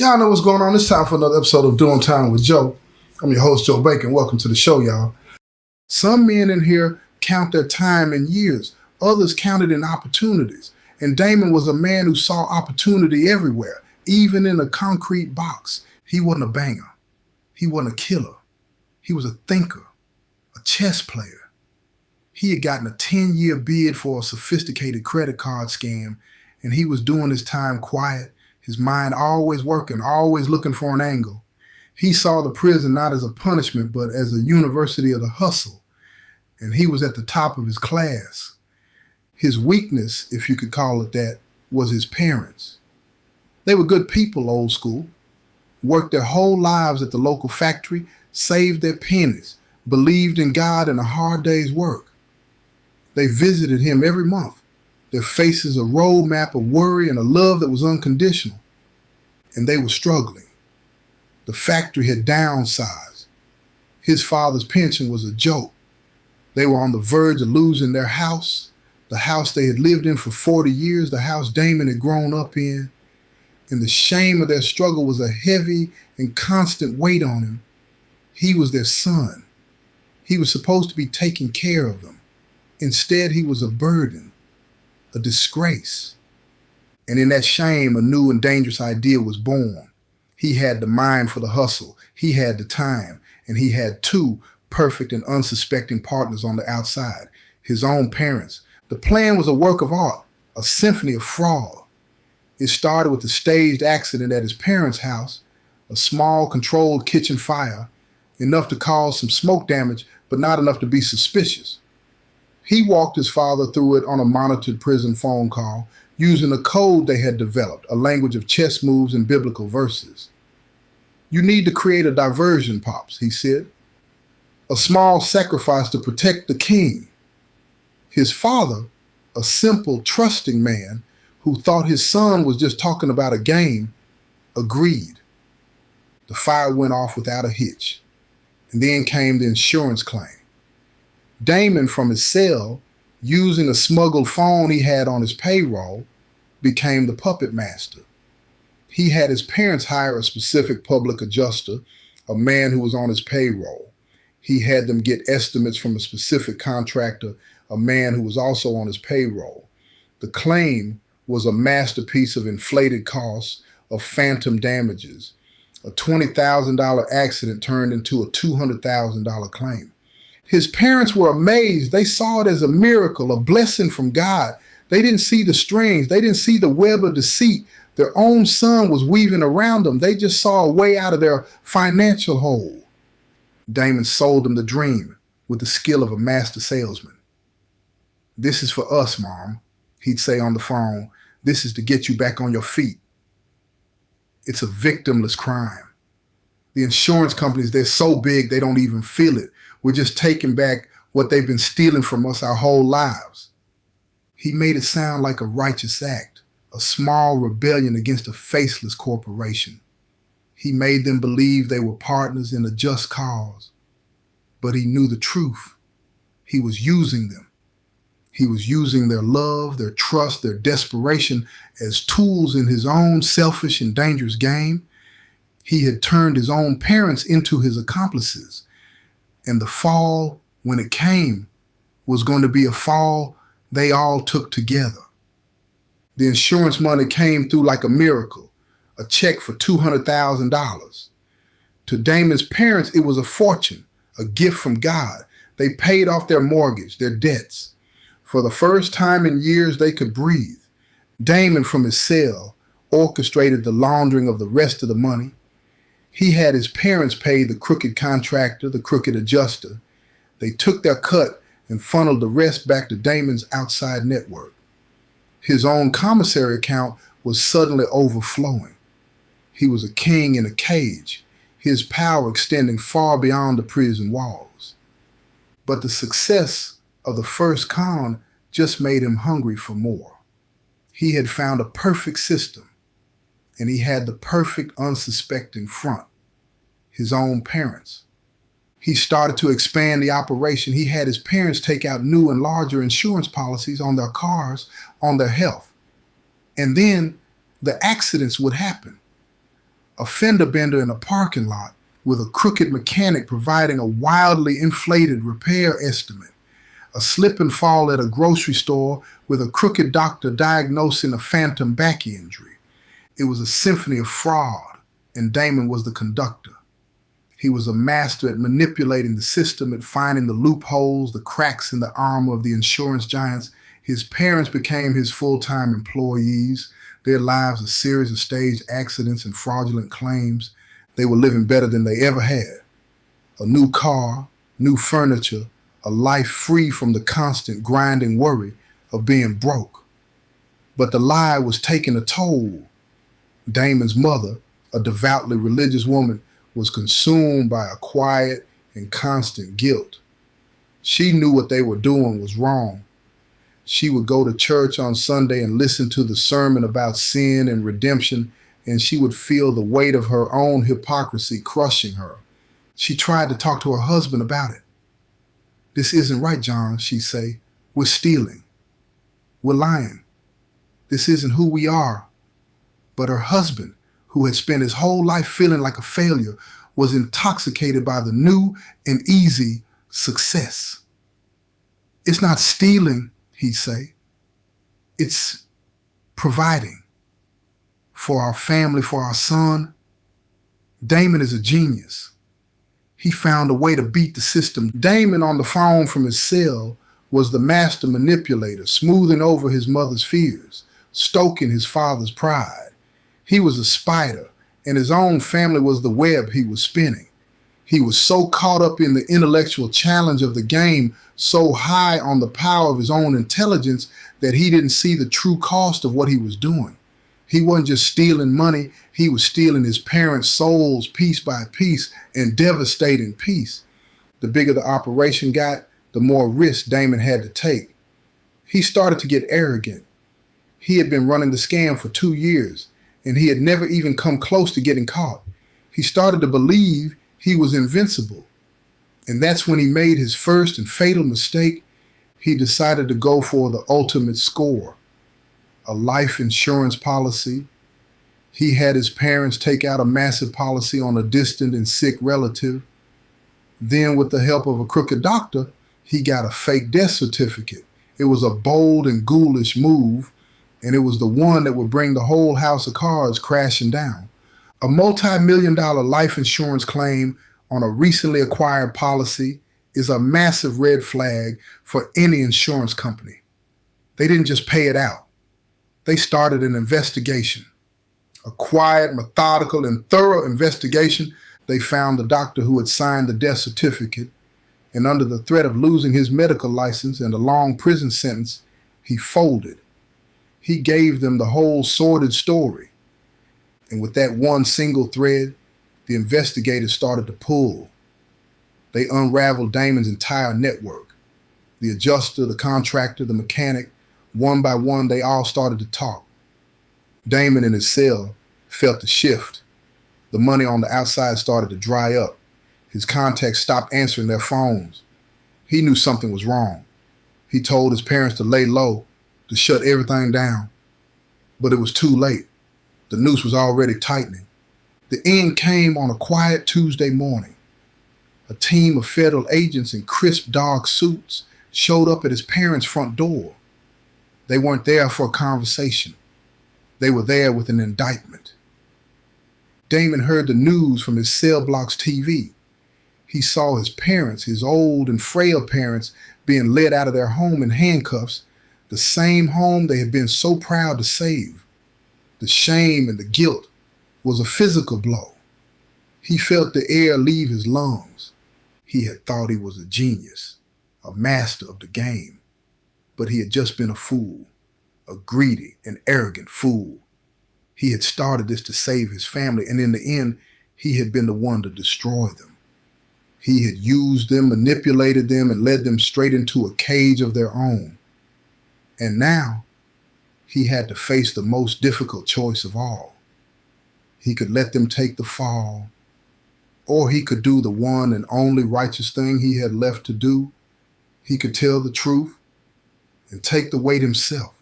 Y'all know what's going on. It's time for another episode of Doing Time with Joe. I'm your host, Joe Bacon. Welcome to the show, y'all. Some men in here count their time in years. Others count it in opportunities. And Damon was a man who saw opportunity everywhere, even in a concrete box. He wasn't a banger. He wasn't a killer. He was a thinker, a chess player. He had gotten a 10-year bid for a sophisticated credit card scam, and he was doing his time quiet, his mind always working, always looking for an angle. He saw the prison not as a punishment, but as a university of the hustle. And he was at the top of his class. His weakness, if you could call it that, was his parents. They were good people, old school. Worked their whole lives at the local factory, saved their pennies, believed in God and a hard day's work. They visited him every month. Their faces a roadmap of worry and a love that was unconditional. And they were struggling. The factory had downsized. His father's pension was a joke. They were on the verge of losing their house, the house they had lived in for 40 years, the house Damon had grown up in. And the shame of their struggle was a heavy and constant weight on him. He was their son. He was supposed to be taking care of them. Instead, he was a burden, a disgrace. And in that shame, a new and dangerous idea was born. He had the mind for the hustle. He had the time. And he had two perfect and unsuspecting partners on the outside, his own parents. The plan was a work of art, a symphony of fraud. It started with a staged accident at his parents' house, a small controlled kitchen fire, enough to cause some smoke damage, but not enough to be suspicious. He walked his father through it on a monitored prison phone call, using a code they had developed, a language of chess moves and biblical verses. "You need to create a diversion, Pops," he said. "A small sacrifice to protect the king." His father, a simple, trusting man who thought his son was just talking about a game, agreed. The fire went off without a hitch. And then came the insurance claim. Damon, from his cell, using a smuggled phone he had on his payroll, became the puppet master. He had his parents hire a specific public adjuster, a man who was on his payroll. He had them get estimates from a specific contractor, a man who was also on his payroll. The claim was a masterpiece of inflated costs, of phantom damages. A $20,000 accident turned into a $200,000 claim. His parents were amazed. They saw it as a miracle, a blessing from God. They didn't see the strings. They didn't see the web of deceit their own son was weaving around them. They just saw a way out of their financial hole. Damon sold them the dream with the skill of a master salesman. "This is for us, Mom," he'd say on the phone. "This is to get you back on your feet." It's a victimless crime. The insurance companies, they're so big they don't even feel it. We're just taking back what they've been stealing from us our whole lives. He made it sound like a righteous act, a small rebellion against a faceless corporation. He made them believe they were partners in a just cause. But he knew the truth. He was using them. He was using their love, their trust, their desperation as tools in his own selfish and dangerous game. He had turned his own parents into his accomplices. And the fall, when it came, was going to be a fall they all took together. The insurance money came through like a miracle, a check for $200,000. To Damon's parents, it was a fortune, a gift from God. They paid off their mortgage, their debts. For the first time in years, they could breathe. Damon, from his cell, orchestrated the laundering of the rest of the money. He had his parents pay the crooked contractor, the crooked adjuster. They took their cut and funneled the rest back to Damon's outside network. His own commissary account was suddenly overflowing. He was a king in a cage, his power extending far beyond the prison walls. But the success of the first con just made him hungry for more. He had found a perfect system, and he had the perfect unsuspecting front, his own parents. He started to expand the operation. He had his parents take out new and larger insurance policies on their cars, on their health. And then the accidents would happen. a fender bender in a parking lot with a crooked mechanic providing a wildly inflated repair estimate, a slip and fall at a grocery store with a crooked doctor diagnosing a phantom back injury. It was a symphony of fraud, and Damon was the conductor. He was a master at manipulating the system, at finding the loopholes, the cracks in the armor of the insurance giants. His parents became his full-time employees, their lives a series of staged accidents and fraudulent claims. They were living better than they ever had. A new car, new furniture, a life free from the constant grinding worry of being broke. But the lie was taking a toll. Damon's mother, a devoutly religious woman, was consumed by a quiet and constant guilt. She knew what they were doing was wrong. She would go to church on Sunday and listen to the sermon about sin and redemption, and she would feel the weight of her own hypocrisy crushing her. She tried to talk to her husband about it. "This isn't right, John," she'd say. "We're stealing. We're lying. This isn't who we are." But her husband, who had spent his whole life feeling like a failure, was intoxicated by the new and easy success. "It's not stealing," he'd say. "It's providing for our family, for our son." Damon is a genius. He found a way to beat the system. Damon, on the phone from his cell, was the master manipulator, smoothing over his mother's fears, stoking his father's pride. He was a spider, and his own family was the web he was spinning. He was so caught up in the intellectual challenge of the game, so high on the power of his own intelligence, that he didn't see the true cost of what he was doing. He wasn't just stealing money, he was stealing his parents' souls piece by piece, and devastating piece. The bigger the operation got, the more risk Damon had to take. He started to get arrogant. He had been running the scam for 2 years, and he had never even come close to getting caught. He started to believe he was invincible. And that's when he made his first and fatal mistake. He decided to go for the ultimate score, a life insurance policy. He had his parents take out a massive policy on a distant and sick relative. Then, with the help of a crooked doctor, he got a fake death certificate. It was a bold and ghoulish move, and it was the one that would bring the whole house of cards crashing down. A multi-million-dollar life insurance claim on a recently acquired policy is a massive red flag for any insurance company. They didn't just pay it out. They started an investigation. A quiet, methodical, and thorough investigation. They found the doctor who had signed the death certificate, and under the threat of losing his medical license and a long prison sentence, he folded. He gave them the whole sordid story. And with that one single thread, the investigators started to pull. They unraveled Damon's entire network. The adjuster, the contractor, the mechanic, one by one, they all started to talk. Damon in his cell felt the shift. The money on the outside started to dry up. His contacts stopped answering their phones. He knew something was wrong. He told his parents to lay low, to shut everything down. But it was too late. The noose was already tightening. The end came on a quiet Tuesday morning. A team of federal agents in crisp dark suits showed up at his parents' front door. They weren't there for a conversation. They were there with an indictment. Damon heard the news from his cell block's TV. He saw his parents, his old and frail parents, being led out of their home in handcuffs, the same home they had been so proud to save. The shame and the guilt was a physical blow. He felt the air leave his lungs. He had thought he was a genius, a master of the game, but he had just been a fool, a greedy and arrogant fool. He had started this to save his family, and in the end, he had been the one to destroy them. He had used them, manipulated them, and led them straight into a cage of their own. And now, he had to face the most difficult choice of all. He could let them take the fall, or he could do the one and only righteous thing he had left to do. He could tell the truth and take the weight himself.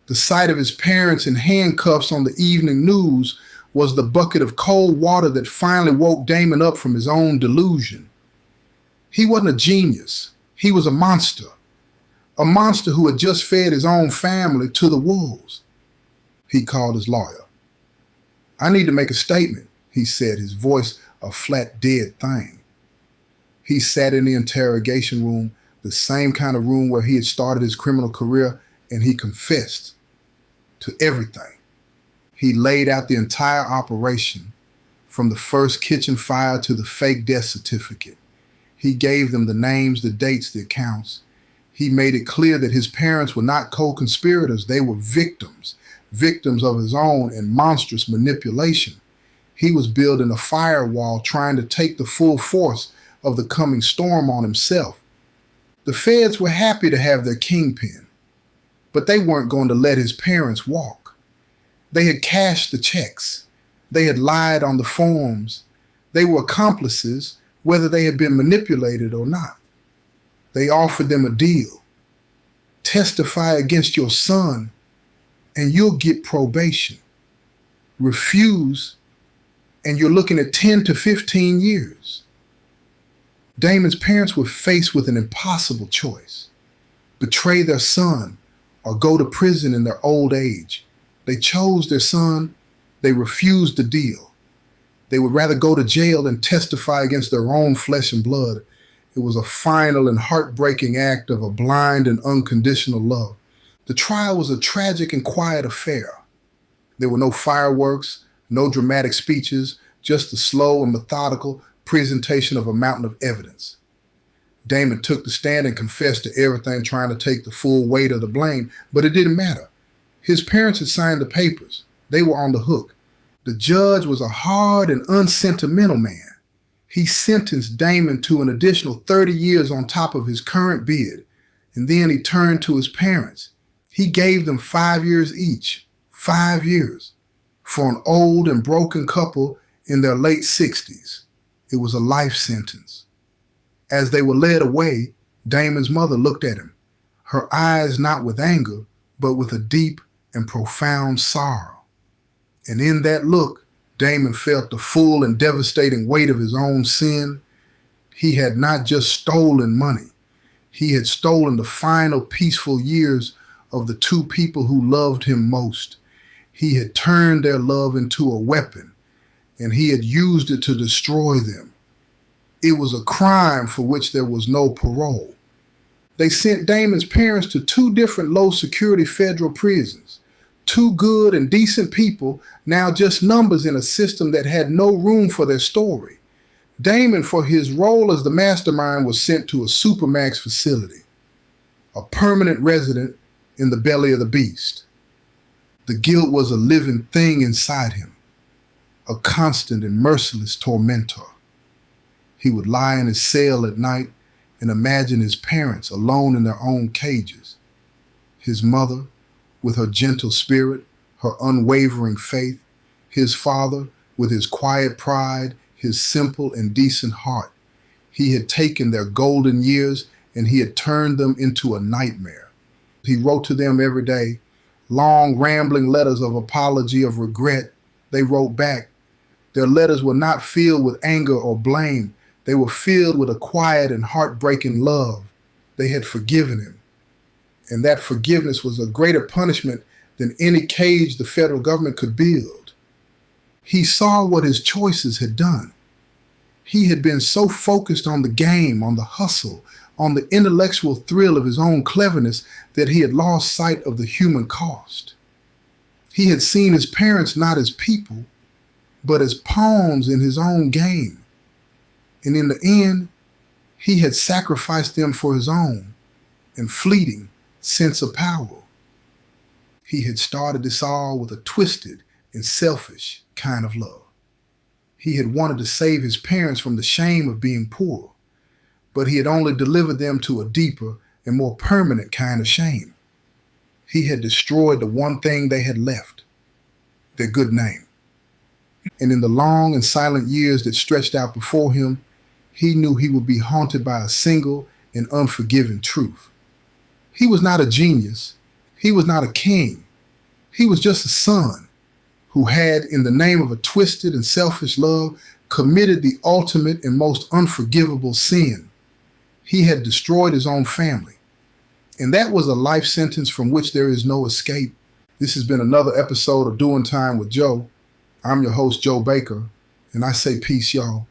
The sight of his parents in handcuffs on the evening news was the bucket of cold water that finally woke Damon up from his own delusion. He wasn't a genius. He was a monster. A monster who had just fed his own family to the wolves. He called his lawyer. "I need to make a statement," he said, his voice a flat, dead thing. He sat in the interrogation room, the same kind of room where he had started his criminal career, and he confessed to everything. He laid out the entire operation, from the first kitchen fire to the fake death certificate. He gave them the names, the dates, the accounts. He made it clear that his parents were not co-conspirators. They were victims of his own and monstrous manipulation. He was building a firewall, trying to take the full force of the coming storm on himself. The feds were happy to have their kingpin, but they weren't going to let his parents walk. They had cashed the checks. They had lied on the forms. They were accomplices, whether they had been manipulated or not. They offered them a deal. Testify against your son, and you'll get probation. Refuse, and you're looking at 10 to 15 years. Damon's parents were faced with an impossible choice: betray their son or go to prison in their old age. They chose their son. They refused the deal. They would rather go to jail than testify against their own flesh and blood. It was a final and heartbreaking act of a blind and unconditional love. The trial was a tragic and quiet affair. There were no fireworks, no dramatic speeches, just a slow and methodical presentation of a mountain of evidence. Damon took the stand and confessed to everything, trying to take the full weight of the blame, but it didn't matter. His parents had signed the papers. They were on the hook. The judge was a hard and unsentimental man. He sentenced Damon to an additional 30 years on top of his current bid, and then he turned to his parents. He gave them 5 years each, 5 years, for an old and broken couple in their late 60s. It was a life sentence. As they were led away, Damon's mother looked at him, her eyes not with anger, but with a deep and profound sorrow. And in that look, Damon felt the full and devastating weight of his own sin. He had not just stolen money. He had stolen the final peaceful years of the two people who loved him most. He had turned their love into a weapon, and he had used it to destroy them. It was a crime for which there was no parole. They sent Damon's parents to 2 different low-security federal prisons. 2 good and decent people, now just numbers in a system that had no room for their story. Damon, for his role as the mastermind, was sent to a supermax facility, a permanent resident in the belly of the beast. The guilt was a living thing inside him, a constant and merciless tormentor. He would lie in his cell at night and imagine his parents alone in their own cages. His mother, with her gentle spirit, her unwavering faith. His father, with his quiet pride, his simple and decent heart. He had taken their golden years and he had turned them into a nightmare. He wrote to them every day, long rambling letters of apology, of regret. They wrote back. Their letters were not filled with anger or blame. They were filled with a quiet and heartbreaking love. They had forgiven him. And that forgiveness was a greater punishment than any cage the federal government could build. He saw what his choices had done. He had been so focused on the game, on the hustle, on the intellectual thrill of his own cleverness that he had lost sight of the human cost. He had seen his parents not as people, but as pawns in his own game. And in the end, he had sacrificed them for his own and fleeting sense of power. He had started this all with a twisted and selfish kind of love. He had wanted to save his parents from the shame of being poor, but he had only delivered them to a deeper and more permanent kind of shame. He had destroyed the one thing they had left, their good name. And in the long and silent years that stretched out before him, he knew he would be haunted by a single and unforgiving truth. He was not a genius. He was not a king. He was just a son who had, in the name of a twisted and selfish love, committed the ultimate and most unforgivable sin. He had destroyed his own family. And that was a life sentence from which there is no escape. This has been another episode of Doing Time with Joe. I'm your host, Joe Baker, and I say peace, y'all.